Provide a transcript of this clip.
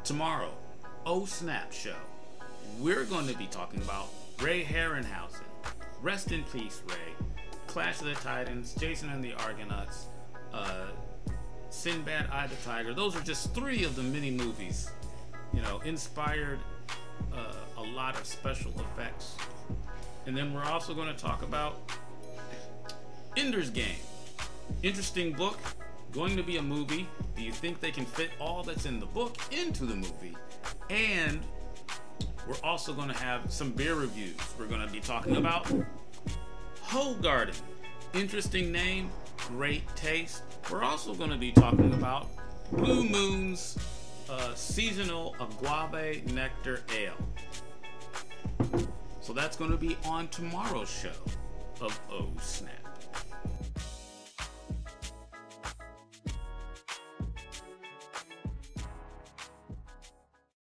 Tomorrow, Oh Snap Show, we're going to be talking about Ray Harryhausen. Rest in peace, Ray. Clash of the Titans, Jason and the Argonauts, Sinbad, Eye the Tiger. Those are just 3 of the many movies, inspired a lot of special effects. And then we're also going to talk about Ender's Game. Interesting book, going to be a movie. Do you think they can fit all that's in the book into the movie? And we're also going to have some beer reviews. We're going to be talking about Hoegaarden. Interesting name, great taste. We're also going to be talking about Blue Moon's seasonal agave nectar ale. So that's going to be on tomorrow's show of Oh Snap.